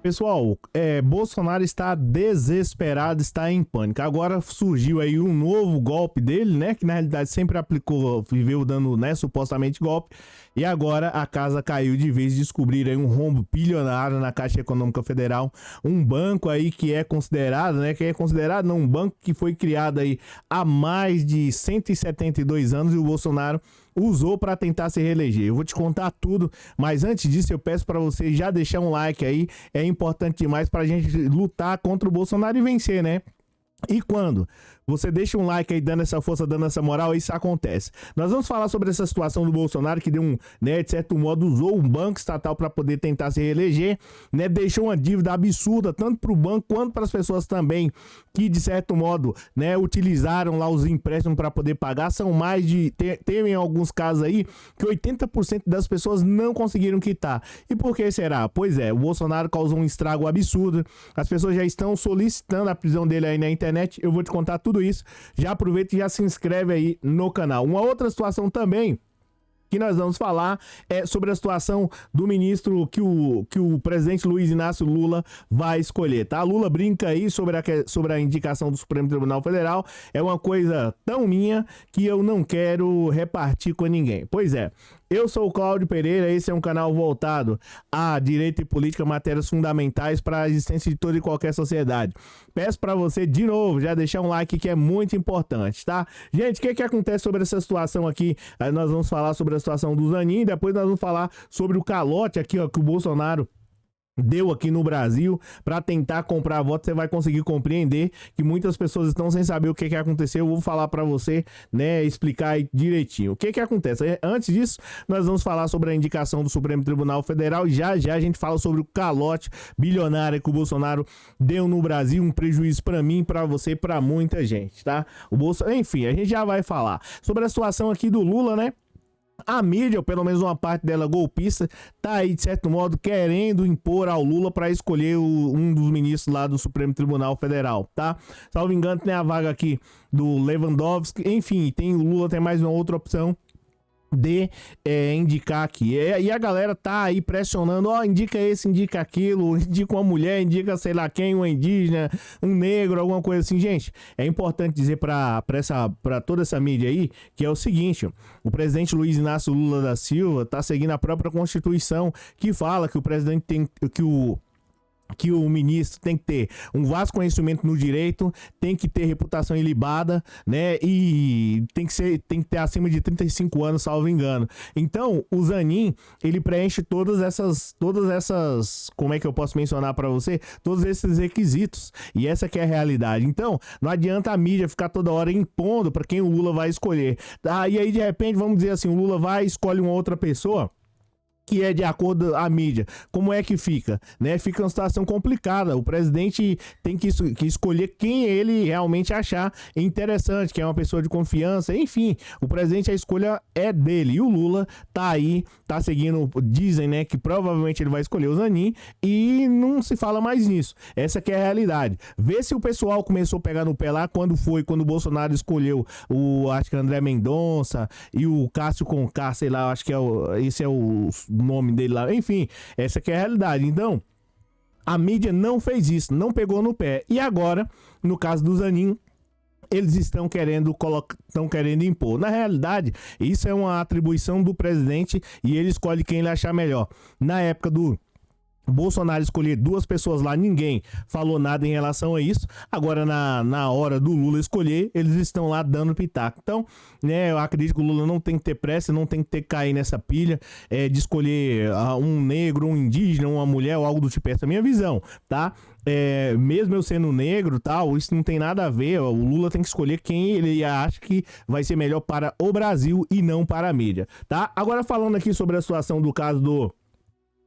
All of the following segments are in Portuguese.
Pessoal, Bolsonaro está desesperado, está em pânico. Agora surgiu aí um novo golpe dele, né? Que na realidade sempre aplicou, viveu dando, né, supostamente golpe. E agora a casa caiu de vez. Descobriram aí um rombo bilionário na Caixa Econômica Federal. Um banco aí que é considerado, né? Que é considerado, não, um banco que foi criado aí há mais de 172 anos e o Bolsonaro usou para tentar se reeleger. Eu vou te contar tudo, mas antes disso eu peço para você já deixar um like aí, é importante demais para a gente lutar contra o Bolsonaro e vencer, né? E quando você deixa um like aí, dando essa força, dando essa moral, isso acontece. Nós vamos falar sobre essa situação do Bolsonaro, que deu né, de certo modo, usou um banco estatal para poder tentar se reeleger, né, deixou uma dívida absurda, tanto para o banco quanto para as pessoas também, que de certo modo, né, utilizaram lá os empréstimos para poder pagar. São mais de, tem em alguns casos aí, que 80% das pessoas não conseguiram quitar. E por que será? Pois é, o Bolsonaro causou um estrago absurdo, as pessoas já estão solicitando a prisão dele aí na internet. Eu vou te contar tudo isso. Já aproveita e já se inscreve aí no canal. Uma outra situação também que nós vamos falar é sobre a situação do ministro que o presidente Luiz Inácio Lula vai escolher, tá? Lula brinca aí sobre a indicação do Supremo Tribunal Federal. É uma coisa tão minha que eu não quero repartir com ninguém. Pois é. Eu sou o Cláudio Pereira, esse é um canal voltado a direito e política, matérias fundamentais para a existência de toda e qualquer sociedade. Peço para você, de novo, já deixar um like que é muito importante, tá? Gente, o que acontece sobre essa situação aqui? Aí nós vamos falar sobre a situação do Zanin, depois nós vamos falar sobre o calote aqui, ó, que o Bolsonaro deu aqui no Brasil para tentar comprar voto. Você vai conseguir compreender que muitas pessoas estão sem saber o que aconteceu. Eu vou falar para você, né, explicar aí direitinho. O que acontece? Antes disso, nós vamos falar sobre a indicação do Supremo Tribunal Federal. Já a gente fala sobre o calote bilionário que o Bolsonaro deu no Brasil, um prejuízo para mim, para você, para muita gente, tá? Enfim, a gente já vai falar sobre a situação aqui do Lula, né? A mídia, ou pelo menos uma parte dela golpista, tá aí, de certo modo, querendo impor ao Lula para escolher um dos ministros lá do Supremo Tribunal Federal, tá? Salvo engano, tem a vaga aqui do Lewandowski, enfim, o Lula tem mais uma outra opção de indicar aqui. E a galera tá aí pressionando, indica esse, indica aquilo, indica uma mulher, indica sei lá quem, um indígena, um negro, alguma coisa assim. Gente, é importante dizer para toda essa mídia aí que é o seguinte: o presidente Luiz Inácio Lula da Silva tá seguindo a própria Constituição, que fala que o presidente tem que o ministro tem que ter um vasto conhecimento no direito, tem que ter reputação ilibada, né? E tem que ter acima de 35 anos, salvo engano. Então, o Zanin, ele preenche todas essas, como é que eu posso mencionar para você? Todos esses requisitos. E essa que é a realidade. Então, não adianta a mídia ficar toda hora impondo para quem o Lula vai escolher. E aí, de repente, vamos dizer assim, o Lula vai e escolhe uma outra pessoa que é de acordo com a mídia. Como é que fica? Né? Fica uma situação complicada. O presidente tem que escolher quem ele realmente achar interessante, que é uma pessoa de confiança. Enfim, o presidente, a escolha é dele. E o Lula tá aí, tá seguindo, dizem, né, que provavelmente ele vai escolher o Zanin e não se fala mais nisso. Essa que é a realidade. Vê se o pessoal começou a pegar no pé lá quando o Bolsonaro escolheu acho que André Mendonça e o Cássio Conká, sei lá, acho que esse é o nome dele lá, enfim, essa que é a realidade. Então, a mídia não fez isso, não pegou no pé. E agora, no caso do Zanin, eles estão querendo impor. Na realidade, isso é uma atribuição do presidente e ele escolhe quem ele achar melhor. Na época do Bolsonaro escolher duas pessoas lá, ninguém falou nada em relação a isso. Agora, na hora do Lula escolher, eles estão lá dando pitaco. Então, né, eu acredito que o Lula não tem que ter pressa, não tem que ter que cair nessa pilha de escolher um negro, um indígena, uma mulher ou algo do tipo. Essa é a minha visão, tá? Mesmo eu sendo negro, tal, isso não tem nada a ver. O Lula tem que escolher quem ele acha que vai ser melhor para o Brasil e não para a mídia, tá? Agora, falando aqui sobre a situação do caso do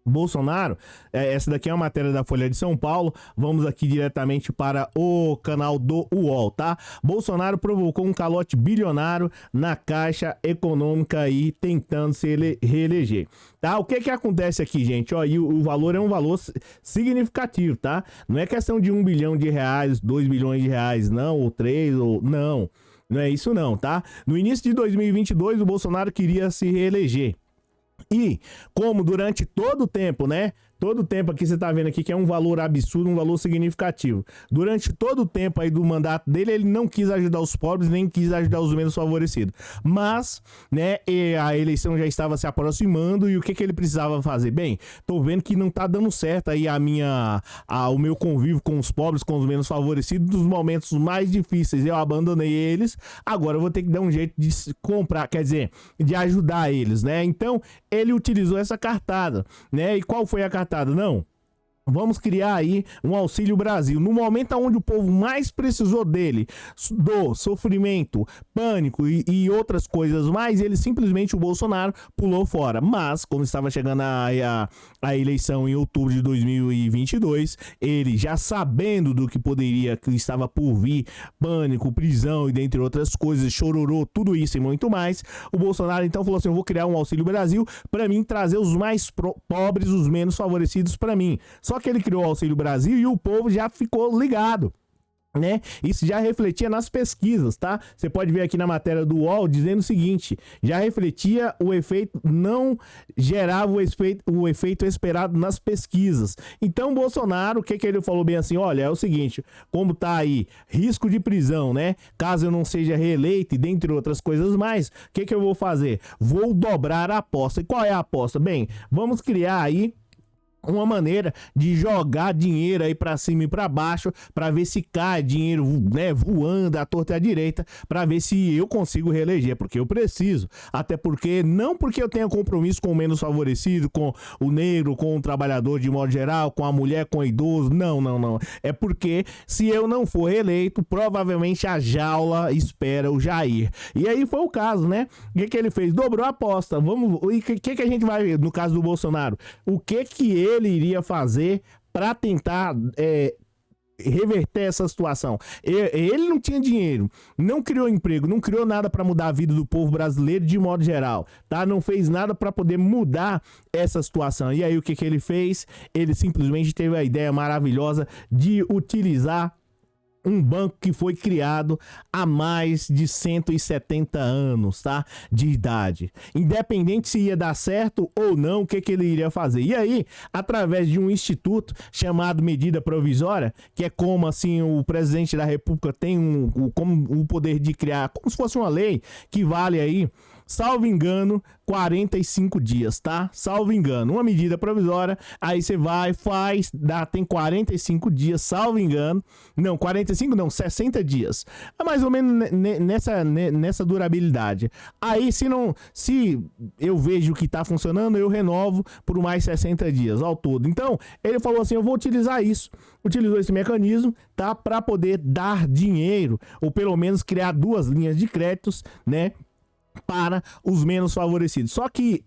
Bolsonaro, essa daqui é uma matéria da Folha de São Paulo. Vamos aqui diretamente para o canal do UOL, tá? Bolsonaro provocou um calote bilionário na Caixa Econômica aí, tentando se reeleger, tá? O que acontece aqui, gente? E o valor é um valor significativo, tá? Não é questão de 1 bilhão de reais, 2 bilhões de reais, não, ou 3, ou não. Não é isso não, tá? No início de 2022, o Bolsonaro queria se reeleger. E, como durante todo o tempo, né, todo o tempo aqui, você tá vendo aqui que é um valor absurdo, um valor significativo. Durante todo o tempo aí do mandato dele, ele não quis ajudar os pobres, nem quis ajudar os menos favorecidos. Mas, né, a eleição já estava se aproximando e o que ele precisava fazer? Bem, tô vendo que não tá dando certo aí o meu convívio com os pobres, com os menos favorecidos, dos momentos mais difíceis eu abandonei eles, agora eu vou ter que dar um jeito de comprar, quer dizer, de ajudar eles, né? Então, ele utilizou essa cartada, né? E qual foi a cartada? Não. Vamos criar aí um Auxílio Brasil. No momento onde o povo mais precisou dele, do sofrimento, pânico e outras coisas mais, ele simplesmente, o Bolsonaro, pulou fora. Mas, como estava chegando a eleição em outubro de 2022, ele já sabendo do que estava por vir, pânico, prisão e dentre outras coisas, chororô, tudo isso e muito mais, o Bolsonaro então falou assim, eu vou criar um Auxílio Brasil para mim trazer os mais pobres, os menos favorecidos para mim. Só que ele criou o Auxílio Brasil e o povo já ficou ligado, né? Isso já refletia nas pesquisas, tá? Você pode ver aqui na matéria do UOL dizendo o seguinte, já refletia o efeito, não gerava o efeito esperado nas pesquisas. Então, Bolsonaro, o que ele falou bem assim, olha, é o seguinte, como tá aí, risco de prisão, né? Caso eu não seja reeleito e dentre outras coisas mais, o que eu vou fazer? Vou dobrar a aposta. E qual é a aposta? Bem, vamos criar aí uma maneira de jogar dinheiro aí pra cima e pra baixo, pra ver se cai dinheiro, né, voando à torta e à direita, pra ver se eu consigo reeleger, porque eu preciso, até porque, não porque eu tenha compromisso com o menos favorecido, com o negro, com o trabalhador de modo geral, com a mulher, com o idoso, não, é porque se eu não for reeleito, provavelmente a jaula espera o Jair, e aí foi o caso, né, o que ele fez? Dobrou a aposta, e o que a gente vai ver no caso do Bolsonaro? O que ele iria fazer para tentar reverter essa situação? Ele não tinha dinheiro, não criou emprego, não criou nada para mudar a vida do povo brasileiro de modo geral, tá? Não fez nada para poder mudar essa situação. E aí o que ele fez? Ele simplesmente teve a ideia maravilhosa de utilizar um banco que foi criado há mais de 170 anos, tá? De idade. Independente se ia dar certo ou não, o que ele iria fazer. E aí, através de um instituto chamado medida provisória, que é como assim o presidente da República tem como o poder de criar, como se fosse uma lei que vale aí, salvo engano, 45 dias, tá? Salvo engano, uma medida provisória, aí você vai, tem 45 dias, salvo engano, não, 45 não, 60 dias, é mais ou menos nessa durabilidade. Aí se eu vejo que tá funcionando, eu renovo por mais 60 dias ao todo. Então, ele falou assim, eu vou utilizar isso, utilizou esse mecanismo, tá? Para poder dar dinheiro, ou pelo menos criar 2 linhas de créditos, né? Para os menos favorecidos. Só que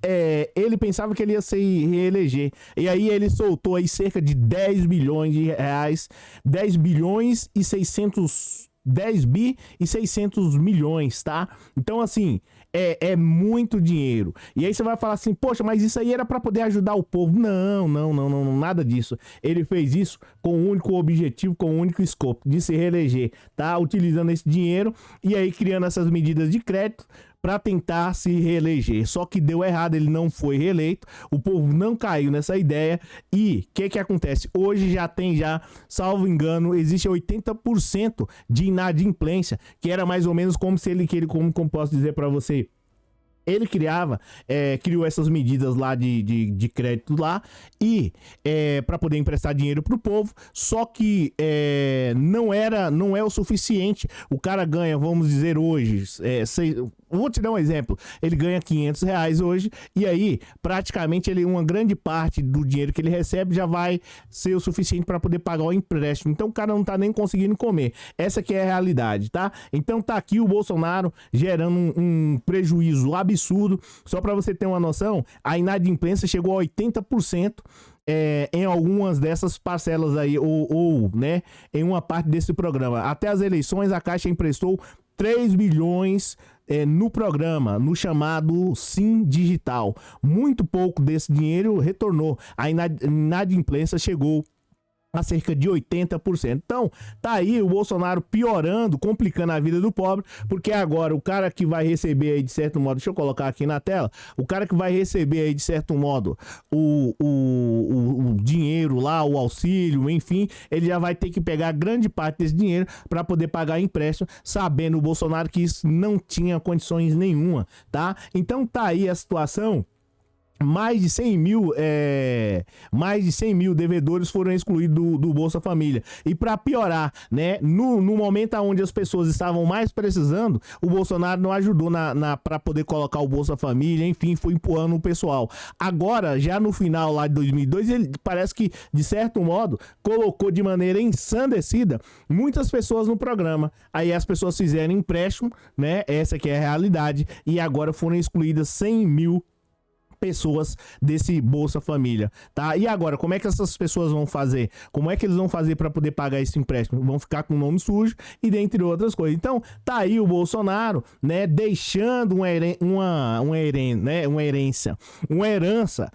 ele pensava que ele ia se reeleger. E aí ele soltou aí cerca de 10 bilhões de reais, 10 bilhões e 600 milhões, tá? Então, assim, é muito dinheiro. E aí você vai falar assim, poxa, mas isso aí era para poder ajudar o povo. Não, nada disso. Ele fez isso com o único objetivo, com o único escopo de se reeleger, tá? Utilizando esse dinheiro e aí criando essas medidas de crédito para tentar se reeleger. Só que deu errado, ele não foi reeleito, o povo não caiu nessa ideia e o que acontece? Hoje salvo engano, existe 80% de inadimplência, que era mais ou menos como se como posso dizer para você, ele criou essas medidas lá de crédito lá e para poder emprestar dinheiro pro povo, só que não é o suficiente. O cara ganha, vamos dizer hoje, vou te dar um exemplo, ele ganha R$500 hoje e aí praticamente uma grande parte do dinheiro que ele recebe já vai ser o suficiente para poder pagar o empréstimo. Então o cara não tá nem conseguindo comer. Essa que é a realidade, tá? Então tá aqui o Bolsonaro gerando um prejuízo absurdo. Só para você ter uma noção, a inadimplência chegou a 80%. Em algumas dessas parcelas aí, né, em uma parte desse programa. Até as eleições, a Caixa emprestou 3 bilhões no programa, no chamado Sim Digital. Muito pouco desse dinheiro retornou. A inadimplência chegou a cerca de 80%. Então, tá aí o Bolsonaro piorando, complicando a vida do pobre, porque agora o cara que vai receber aí de certo modo, deixa eu colocar aqui na tela, o cara que vai receber aí de certo modo o dinheiro lá, o auxílio, enfim, ele já vai ter que pegar grande parte desse dinheiro para poder pagar empréstimo, sabendo o Bolsonaro que isso não tinha condições nenhuma, tá? Então tá aí a situação. Mais de 100 mil devedores foram excluídos do Bolsa Família. E para piorar, né, no momento onde as pessoas estavam mais precisando, o Bolsonaro não ajudou para poder colocar o Bolsa Família, enfim, foi empurrando o pessoal. Agora, já no final lá de 2002, ele parece que, de certo modo, colocou de maneira ensandecida muitas pessoas no programa. Aí as pessoas fizeram empréstimo, né, essa que é a realidade, e agora foram excluídas 100 mil pessoas desse Bolsa Família, tá? E agora, como é que essas pessoas vão fazer? Como é que eles vão fazer para poder pagar esse empréstimo? Vão ficar com o nome sujo e dentre outras coisas. Então, tá aí o Bolsonaro, né, deixando uma herança,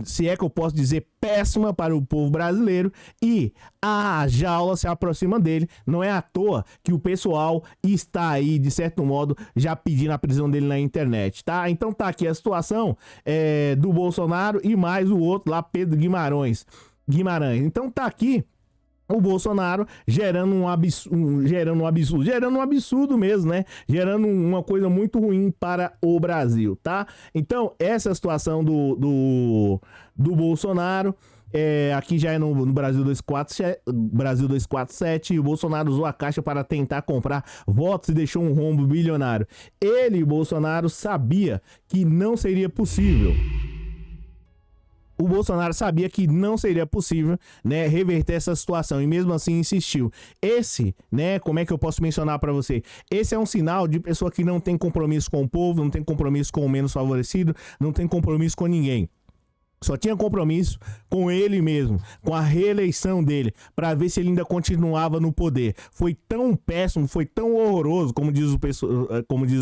se é que eu posso dizer, péssima para o povo brasileiro, e a jaula se aproxima dele. Não é à toa que o pessoal está aí, de certo modo, já pedindo a prisão dele na internet, tá? Então tá aqui a situação do Bolsonaro e mais o outro lá, Pedro Guimarães. Então tá aqui o Bolsonaro gerando um absurdo mesmo, né? Gerando uma coisa muito ruim para o Brasil, tá? Então, essa é a situação do Bolsonaro. Aqui já é no Brasil 247, e o Bolsonaro usou a Caixa para tentar comprar votos e deixou um rombo bilionário. Ele, Bolsonaro, sabia que não seria possível. O Bolsonaro sabia que não seria possível, né, reverter essa situação, e mesmo assim insistiu. Esse, né, como é que eu posso mencionar para você? Esse é um sinal de pessoa que não tem compromisso com o povo, não tem compromisso com o menos favorecido, não tem compromisso com ninguém. Só tinha compromisso com ele mesmo, com a reeleição dele, para ver se ele ainda continuava no poder. Foi tão péssimo, foi tão horroroso, como diz o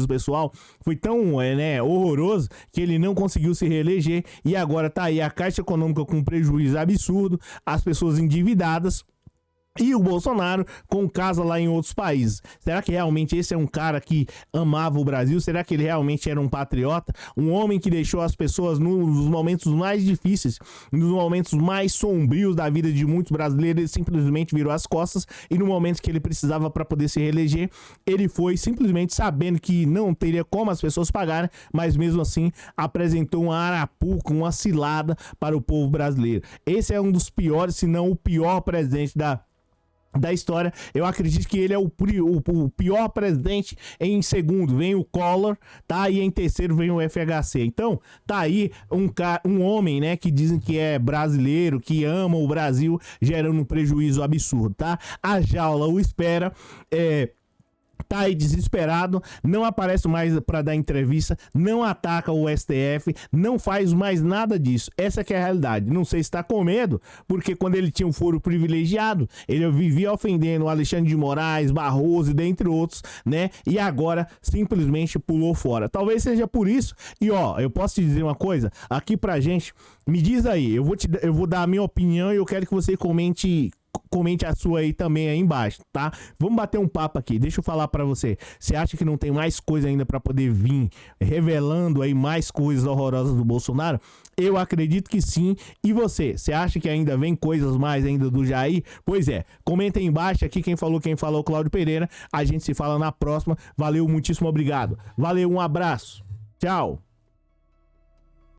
pessoal, foi tão horroroso que ele não conseguiu se reeleger, e agora tá aí a Caixa Econômica com um prejuízo absurdo, as pessoas endividadas, e o Bolsonaro com casa lá em outros países. Será que realmente esse é um cara que amava o Brasil? Será que ele realmente era um patriota? Um homem que deixou as pessoas nos momentos mais difíceis, nos momentos mais sombrios da vida de muitos brasileiros, ele simplesmente virou as costas, e no momento que ele precisava para poder se reeleger, ele foi simplesmente sabendo que não teria como as pessoas pagarem, mas mesmo assim apresentou uma arapuca, uma cilada para o povo brasileiro. Esse é um dos piores, se não o pior presidente da história. Eu acredito que ele é o pior presidente. Em segundo vem o Collor, tá? E em terceiro vem o FHC. Então, tá aí um homem, né, que dizem que é brasileiro, que ama o Brasil, gerando um prejuízo absurdo, tá? A jaula o espera, tá aí desesperado, não aparece mais para dar entrevista, não ataca o STF, não faz mais nada disso. Essa que é a realidade. Não sei se está com medo, porque quando ele tinha um foro privilegiado, ele vivia ofendendo o Alexandre de Moraes, Barroso e dentre outros, né? E agora simplesmente pulou fora. Talvez seja por isso. E ó, eu posso te dizer uma coisa, aqui pra gente, me diz aí, eu vou dar a minha opinião e eu quero que você comente a sua aí também aí embaixo, tá? Vamos bater um papo aqui. Deixa eu falar pra você. Você acha que não tem mais coisa ainda pra poder vir revelando aí mais coisas horrorosas do Bolsonaro? Eu acredito que sim. E você acha que ainda vem coisas mais ainda do Jair? Pois é, comenta aí embaixo aqui quem falou, Cláudio Pereira. A gente se fala na próxima. Valeu, muitíssimo obrigado. Valeu, um abraço. Tchau.